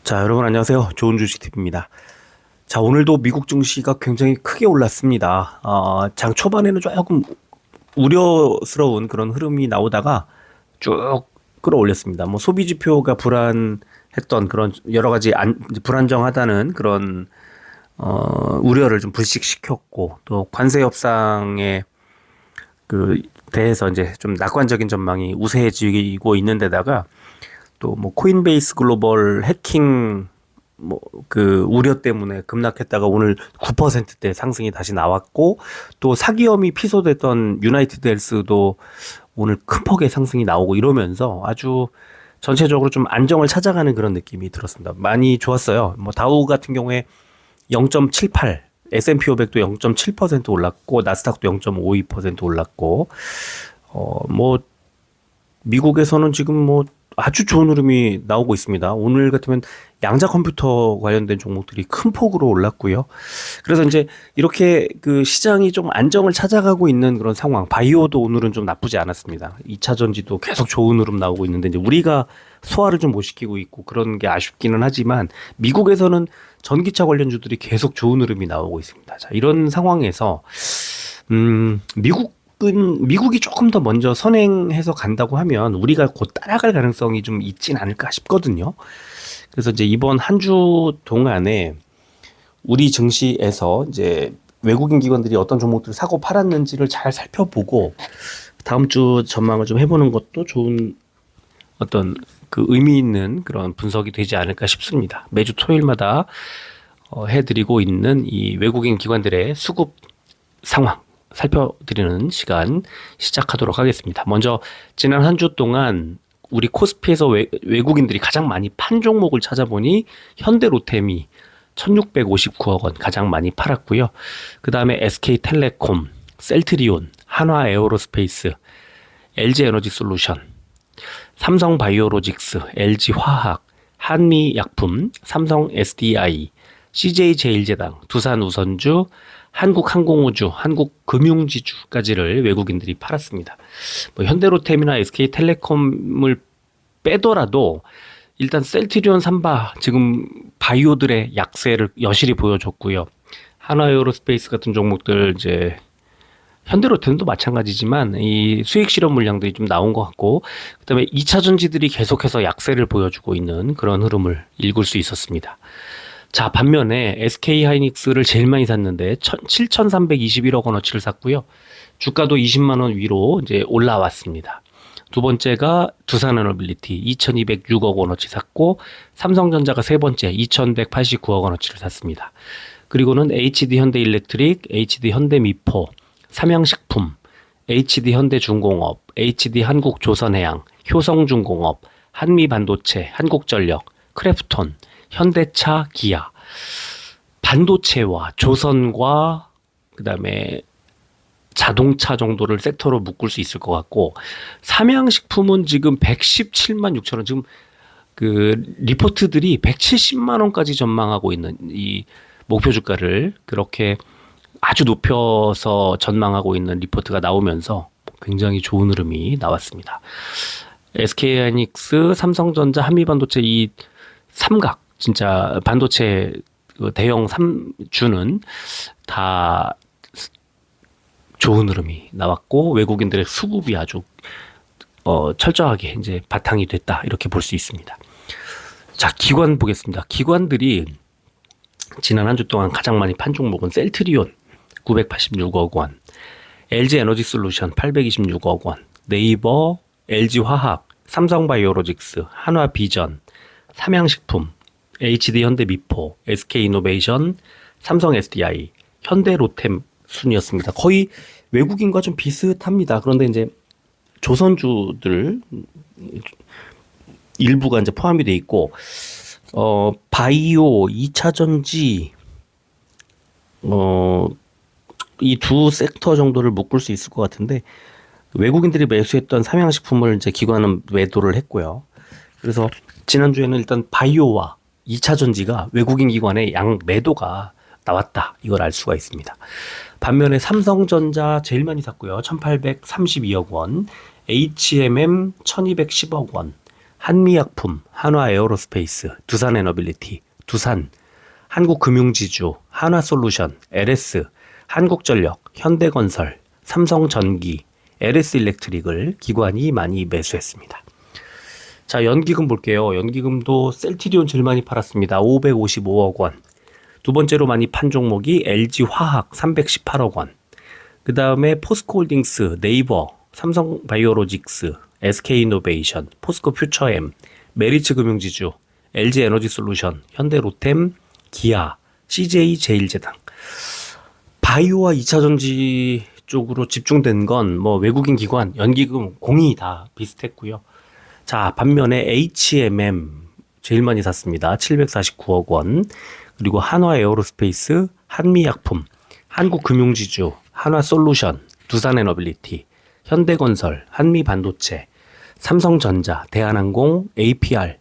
자, 여러분 안녕하세요. 좋은 주식 팁입니다. 자, 오늘도 미국 증시가 굉장히 크게 올랐습니다. 장 초반에는 조금 우려스러운 그런 흐름이 나오다가 쭉 끌어올렸습니다. 뭐 소비 지표가 불안했던 그런 여러 가지 불안정하다는 그런 우려를 좀 불식시켰고, 또 관세 협상에 대해서 이제 좀 낙관적인 전망이 우세해지고 있는 데다가 또 뭐 코인베이스 글로벌 해킹 우려 때문에 급락했다가 오늘 9%대 상승이 다시 나왔고, 또 사기 혐의 피소됐던 유나이티드 헬스도 오늘 큰 폭의 상승이 나오고 이러면서 아주 전체적으로 좀 안정을 찾아가는 그런 느낌이 들었습니다. 많이 좋았어요. 뭐 다우 같은 경우에 0.78, S&P 500도 0.7% 올랐고, 나스닥도 0.52% 올랐고, 뭐 미국에서는 지금 뭐 아주 좋은 흐름이 나오고 있습니다. 오늘 같으면 양자 컴퓨터 관련된 종목들이 큰 폭으로 올랐고요. 그래서 이제 이렇게 그 시장이 좀 안정을 찾아가고 있는 그런 상황. 바이오도 오늘은 좀 나쁘지 않았습니다. 2차 전지도 계속 좋은 흐름 나오고 있는데 이제 우리가 소화를 좀 못 시키고 있고 그런 게 아쉽기는 하지만, 미국에서는 전기차 관련주들이 계속 좋은 흐름이 나오고 있습니다. 자, 이런 상황에서 미국이 조금 더 먼저 선행해서 간다고 하면 우리가 곧 따라갈 가능성이 좀 있진 않을까 싶거든요. 그래서 이제 이번 한 주 동안에 우리 증시에서 이제 외국인 기관들이 어떤 종목들을 사고 팔았는지를 잘 살펴보고 다음 주 전망을 좀 해보는 것도 좋은 어떤 그 의미 있는 그런 분석이 되지 않을까 싶습니다. 매주 토요일마다 해드리고 있는 이 외국인 기관들의 수급 상황 살펴드리는 시간 시작하도록 하겠습니다. 먼저 지난 한 주 동안 우리 코스피에서 외국인들이 가장 많이 판 종목을 찾아보니 현대로템이 1659억 원 가장 많이 팔았고요. 그 다음에 SK텔레콤, 셀트리온, 한화에어로스페이스, LG에너지솔루션, 삼성바이오로직스, LG화학, 한미약품, 삼성 SDI, CJ제일제당, 두산우선주, 한국항공우주, 한국금융지주까지를 외국인들이 팔았습니다. 뭐 현대로템이나 SK텔레콤을 빼더라도 일단 셀트리온, 삼바 지금 바이오들의 약세를 여실히 보여줬고요. 한화에어로스페이스 같은 종목들, 이제 현대로템도 마찬가지지만 이 수익 실현 물량들이 좀 나온 것 같고, 그다음에 2차 전지들이 계속해서 약세를 보여주고 있는 그런 흐름을 읽을 수 있었습니다. 자, 반면에 SK하이닉스를 제일 많이 샀는데 7,321억 원어치를 샀고요. 주가도 20만 원 위로 이제 올라왔습니다. 두 번째가 두산에너빌리티 2,206억 원어치 샀고, 삼성전자가 세 번째 2,189억 원어치를 샀습니다. 그리고는 HD현대일렉트릭, HD현대미포, 삼양식품, HD현대중공업, HD한국조선해양, 효성중공업, 한미반도체, 한국전력, 크래프톤, 현대차, 기아, 반도체와 조선과 그다음에 자동차 정도를 섹터로 묶을 수 있을 것 같고, 삼양식품은 지금 117만 6천 원, 지금 그 리포트들이 170만 원까지 전망하고 있는 이 목표 주가를 그렇게 아주 높여서 전망하고 있는 리포트가 나오면서 굉장히 좋은 흐름이 나왔습니다. SK하이닉스, 삼성전자, 한미반도체 이 삼각, 진짜 반도체 대형 3주는 다 좋은 흐름이 나왔고, 외국인들의 수급이 아주 철저하게 이제 바탕이 됐다, 이렇게 볼 수 있습니다. 자, 기관 보겠습니다. 기관들이 지난 한 주 동안 가장 많이 판 종목은 셀트리온 986억 원, LG에너지솔루션 826억 원, 네이버, LG화학, 삼성바이오로직스, 한화비전, 삼양식품, HD현대미포, SK이노베이션, 삼성 SDI, 현대로템 순이었습니다. 거의 외국인과 좀 비슷합니다. 그런데 이제 조선주들 일부가 이제 포함이 돼 있고, 바이오, 2차 전지, 이 두 섹터 정도를 묶을 수 있을 것 같은데, 외국인들이 매수했던 삼양식품을 이제 기관은 매도를 했고요. 그래서 지난주에는 일단 바이오와 2차 전지가 외국인 기관의 양 매도가 나왔다, 이걸 알 수가 있습니다. 반면에 삼성전자 제일 많이 샀고요. 1,832억 원, HMM 1,210억 원, 한미약품, 한화에어로스페이스, 두산에너빌리티, 두산, 한국금융지주, 한화솔루션, LS, 한국전력, 현대건설, 삼성전기, LS일렉트릭을 기관이 많이 매수했습니다. 자, 연기금 볼게요. 연기금도 셀트리온 제일 많이 팔았습니다. 555억 원. 두 번째로 많이 판 종목이 LG화학 318억 원. 그 다음에 포스코홀딩스, 네이버, 삼성바이오로직스, SK이노베이션, 포스코퓨처엠, 메리츠금융지주, LG에너지솔루션, 현대로템, 기아, CJ제일제당. 바이오와 2차전지 쪽으로 집중된 건 뭐 외국인 기관, 연기금, 공이 다 비슷했고요. 자, 반면에 HMM 제일 많이 샀습니다. 749억 원. 그리고 한화에어로스페이스, 한미약품, 한국금융지주, 한화솔루션, 두산에너빌리티, 현대건설, 한미반도체, 삼성전자, 대한항공, APR,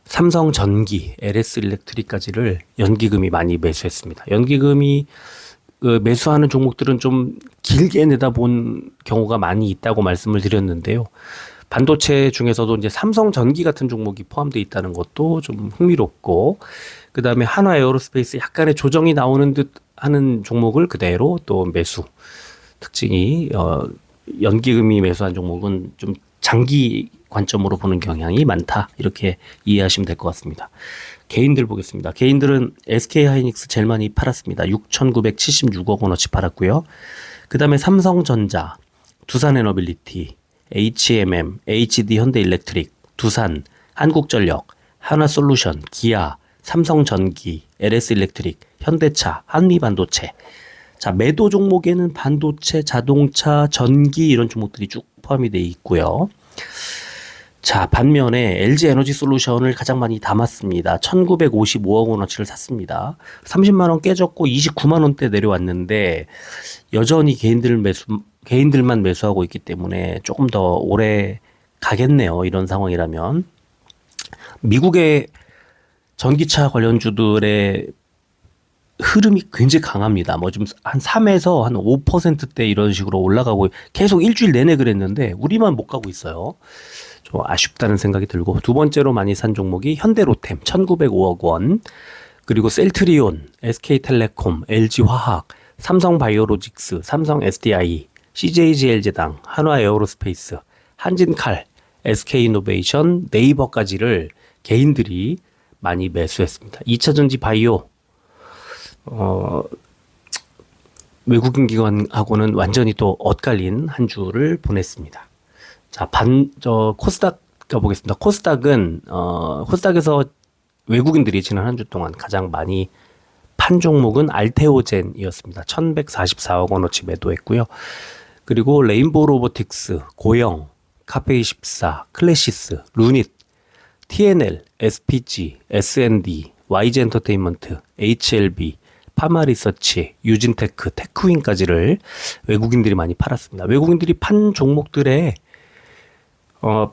삼성전기, LS일렉트릭까지를 연기금이 많이 매수했습니다. 연기금이 매수하는 종목들은 좀 길게 내다본 경우가 많이 있다고 말씀을 드렸는데요. 반도체 중에서도 이제 삼성전기 같은 종목이 포함되어 있다는 것도 좀 흥미롭고, 그 다음에 한화에어로스페이스 약간의 조정이 나오는 듯 하는 종목을 그대로 또 매수. 특징이 연기금이 매수한 종목은 좀 장기 관점으로 보는 경향이 많다, 이렇게 이해하시면 될 것 같습니다. 개인들 보겠습니다. 개인들은 SK하이닉스 제일 많이 팔았습니다. 6,976억 원어치 팔았고요. 그 다음에 삼성전자, 두산에너빌리티, HMM, HD현대일렉트릭, 두산, 한국전력, 한화솔루션, 기아, 삼성전기, LS일렉트릭, 현대차, 한미반도체. 자, 매도 종목에는 반도체, 자동차, 전기 이런 종목들이 쭉 포함이 되어 있고요. 자, 반면에 LG에너지솔루션을 가장 많이 담았습니다. 1955억 원어치를 샀습니다. 30만 원 깨졌고 29만 원대 내려왔는데 여전히 개인들만 매수하고 있기 때문에 조금 더 오래 가겠네요. 이런 상황이라면. 미국의 전기차 관련주들의 흐름이 굉장히 강합니다. 뭐 좀 한 3에서 한 5%대 이런 식으로 올라가고 계속 일주일 내내 그랬는데 우리만 못 가고 있어요. 좀 아쉽다는 생각이 들고, 두 번째로 많이 산 종목이 현대로템 1,905억 원, 그리고 셀트리온, SK텔레콤, LG화학, 삼성바이오로직스, 삼성 SDI, CJ제일제당, 한화에어로스페이스, 한진칼, SK이노베이션, 네이버까지를 개인들이 많이 매수했습니다. 2차전지 바이오 외국인 기관하고는 완전히 또 엇갈린 한 주를 보냈습니다. 자, 코스닥 가보겠습니다. 코스닥에서 외국인들이 지난 한 주 동안 가장 많이 판 종목은 알테오젠이었습니다. 1,144억 원어치 매도했고요. 그리고 레인보우 로보틱스, 고영, 카페24, 클래시스, 루닛, TNL, SPG, SND, YG 엔터테인먼트, HLB, 파마리서치, 유진테크, 테크윈까지를 외국인들이 많이 팔았습니다. 외국인들이 판 종목들의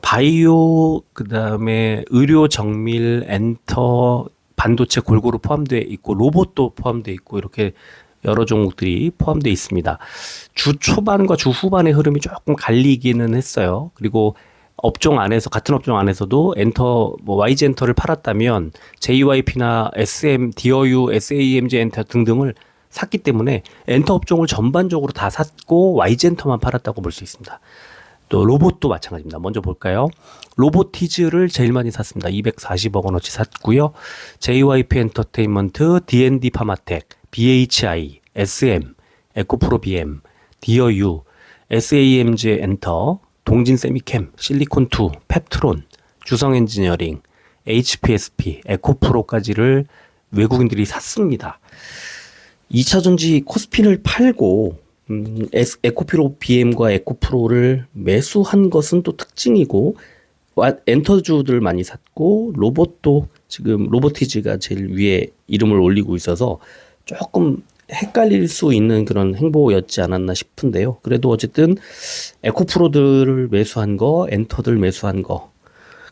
바이오, 그 다음에 의료, 정밀, 엔터, 반도체 골고루 포함되어 있고, 로봇도 포함되어 있고, 이렇게 여러 종목들이 포함되어 있습니다. 주 초반과 주 후반의 흐름이 조금 갈리기는 했어요. 그리고 업종 안에서, 같은 업종 안에서도 YG 엔터를 팔았다면 JYP나 SM, 디어유, SAMG 엔터 등등을 샀기 때문에 엔터 업종을 전반적으로 다 샀고 YG 엔터만 팔았다고 볼 수 있습니다. 또 로봇도 마찬가지입니다. 먼저 볼까요? 로보티즈를 제일 많이 샀습니다. 240억 원어치 샀고요. JYP 엔터테인먼트, D&D 파마텍, BHI, SM, 에코프로 BM, 디어유, SAMG 엔터, 동진 세미캠, 실리콘2, 펩트론, 주성 엔지니어링, HPSP, 에코프로까지를 외국인들이 샀습니다. 2차전지 코스피를 팔고 에코프로 BM과 에코프로를 매수한 것은 또 특징이고, 엔터주들 많이 샀고, 로봇도 지금 로보티즈가 제일 위에 이름을 올리고 있어서 조금 헷갈릴 수 있는 그런 행보였지 않았나 싶은데요. 그래도 어쨌든 에코프로들을 매수한 거, 엔터들 매수한 거,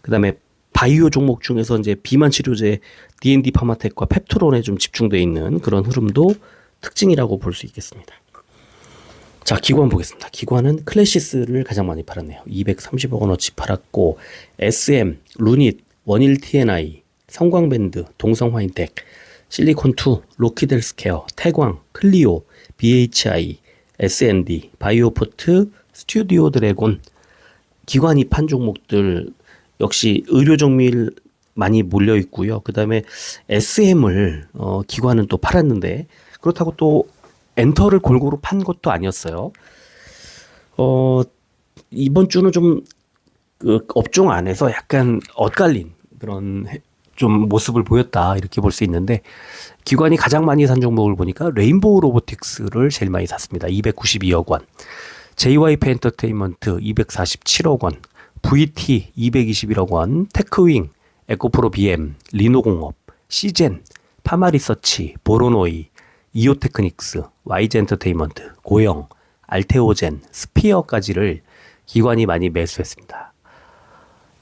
그 다음에 바이오 종목 중에서 이제 비만 치료제 D&D 파마텍과 펩트론에 좀 집중되어 있는 그런 흐름도 특징이라고 볼 수 있겠습니다. 자, 기관 보겠습니다. 기관은 클래시스를 가장 많이 팔았네요. 230억 원어치 팔았고, SM, 루닛, 원일 TNI, 성광밴드, 동성화인텍, 실리콘2, 로키델스케어, 태광, 클리오, BHI, SND, 바이오포트, 스튜디오 드래곤. 기관이 판 종목들 역시 의료정밀 많이 몰려 있고요. 그 다음에 SM을 기관은 또 팔았는데, 그렇다고 또 엔터를 골고루 판 것도 아니었어요. 이번 주는 좀 그 업종 안에서 약간 엇갈린 그런 좀 모습을 보였다, 이렇게 볼 수 있는데, 기관이 가장 많이 산 종목을 보니까 레인보우 로보틱스를 제일 많이 샀습니다. 292억 원. JYP 엔터테인먼트 247억 원. VT 221억 원. 테크윙, 에코프로 BM, 리노공업, 시젠, 파마리서치, 보로노이, 이오테크닉스, YG 엔터테인먼트, 고영, 알테오젠, 스피어까지를 기관이 많이 매수했습니다.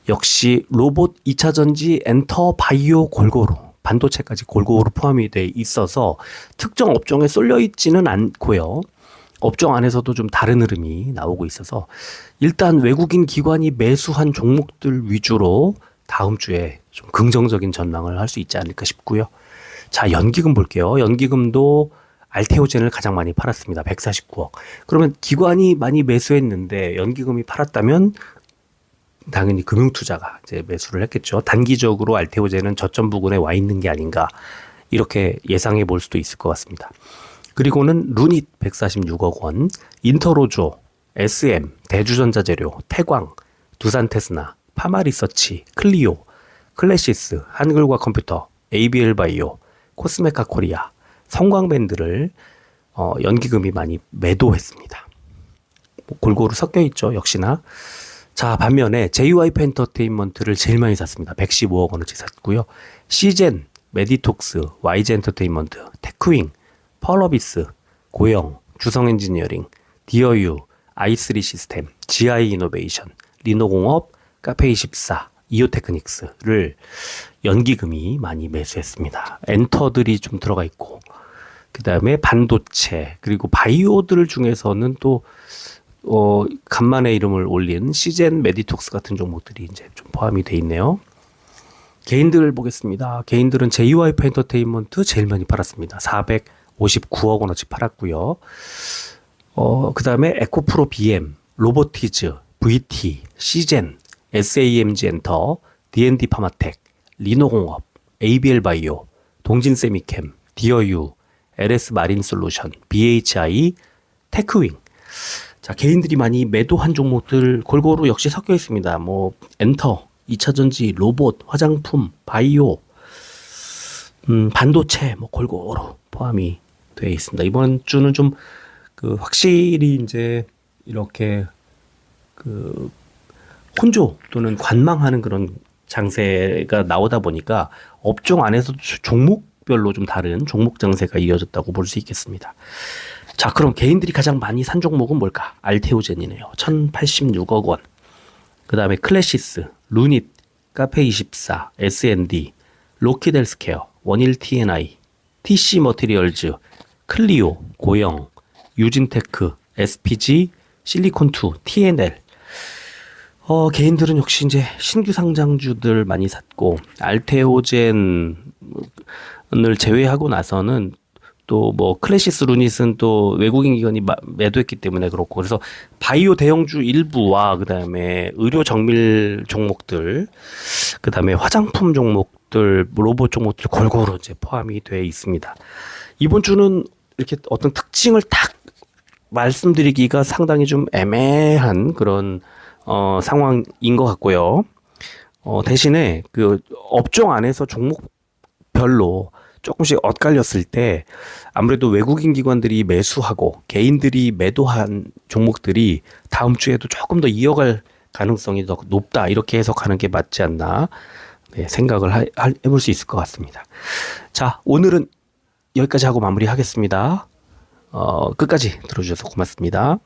역시 로봇 2차전지, 엔터, 바이오 골고루, 반도체까지 골고루 포함이 돼 있어서 특정 업종에 쏠려 있지는 않고요. 업종 안에서도 좀 다른 흐름이 나오고 있어서 일단 외국인 기관이 매수한 종목들 위주로 다음 주에 좀 긍정적인 전망을 할 수 있지 않을까 싶고요. 자, 연기금 볼게요. 연기금도 알테오젠을 가장 많이 팔았습니다. 149억. 그러면 기관이 많이 매수했는데 연기금이 팔았다면 당연히 금융투자가 이제 매수를 했겠죠. 단기적으로 알테오젠은 저점 부근에 와 있는 게 아닌가, 이렇게 예상해 볼 수도 있을 것 같습니다. 그리고는 루닛 146억 원, 인터로조, SM, 대주전자재료, 태광, 두산테스나, 파마리서치, 클리오, 클래시스, 한글과 컴퓨터, ABL바이오, 코스메카 코리아, 성광밴드를 연기금이 많이 매도했습니다. 골고루 섞여 있죠, 역시나. 자, 반면에 JYP 엔터테인먼트를 제일 많이 샀습니다. 115억 원어치 샀고요. 시젠, 메디톡스, YG 엔터테인먼트, 테크윙, 펄어비스, 고영, 주성엔지니어링, 디어유, i3 시스템, GI 이노베이션, 리노공업, 카페24, 이오테크닉스를 연기금이 많이 매수했습니다. 엔터들이 좀 들어가 있고, 그 다음에 반도체, 그리고 바이오들 중에서는 또 간만에 이름을 올린 시젠, 메디톡스 같은 종목들이 이제 좀 포함이 돼 있네요. 개인들 보겠습니다. 개인들은 JYP 엔터테인먼트 제일 많이 팔았습니다. 459억 원어치 팔았고요. 그 다음에 에코프로 BM, 로보티즈, VT, 시젠, SAMG 엔터, D&D 파마텍, 리노공업, ABL바이오, 동진세미캠, 디어유, LS 마린솔루션, BHI, 테크윙. 자, 개인들이 많이 매도한 종목들 골고루 역시 섞여 있습니다. 뭐 엔터, 2차전지, 로봇, 화장품, 바이오, 반도체 뭐 골고루 포함이 되어 있습니다. 이번 주는 좀 확실히 이제 이렇게 혼조 또는 관망하는 그런 장세가 나오다 보니까 업종 안에서도 종목별로 좀 다른 종목 장세가 이어졌다고 볼 수 있겠습니다. 자, 그럼 개인들이 가장 많이 산 종목은 뭘까? 알테오젠이네요. 1086억 원. 그 다음에 클래시스, 루닛, 카페24, SND, 로키델스케어, 원일 TNI, TC 머티리얼즈, 클리오, 고영, 유진테크, SPG, 실리콘2, TNL. 개인들은 역시 이제 신규 상장주들 많이 샀고, 알테오젠을 제외하고 나서는 또 뭐 클래시스, 루닛은 또 외국인 기관이 매도했기 때문에 그렇고, 그래서 바이오 대형주 일부와 그 다음에 의료 정밀 종목들, 그 다음에 화장품 종목들, 로봇 종목들 골고루 이제 포함이 돼 있습니다. 이번 주는 이렇게 어떤 특징을 딱 말씀드리기가 상당히 좀 애매한 그런 상황인 것 같고요. 대신에 그 업종 안에서 종목별로 조금씩 엇갈렸을 때 아무래도 외국인 기관들이 매수하고 개인들이 매도한 종목들이 다음 주에도 조금 더 이어갈 가능성이 더 높다, 이렇게 해석하는 게 맞지 않나, 네, 생각을 해볼 수 있을 것 같습니다. 자, 오늘은 여기까지 하고 마무리하겠습니다. 끝까지 들어주셔서 고맙습니다.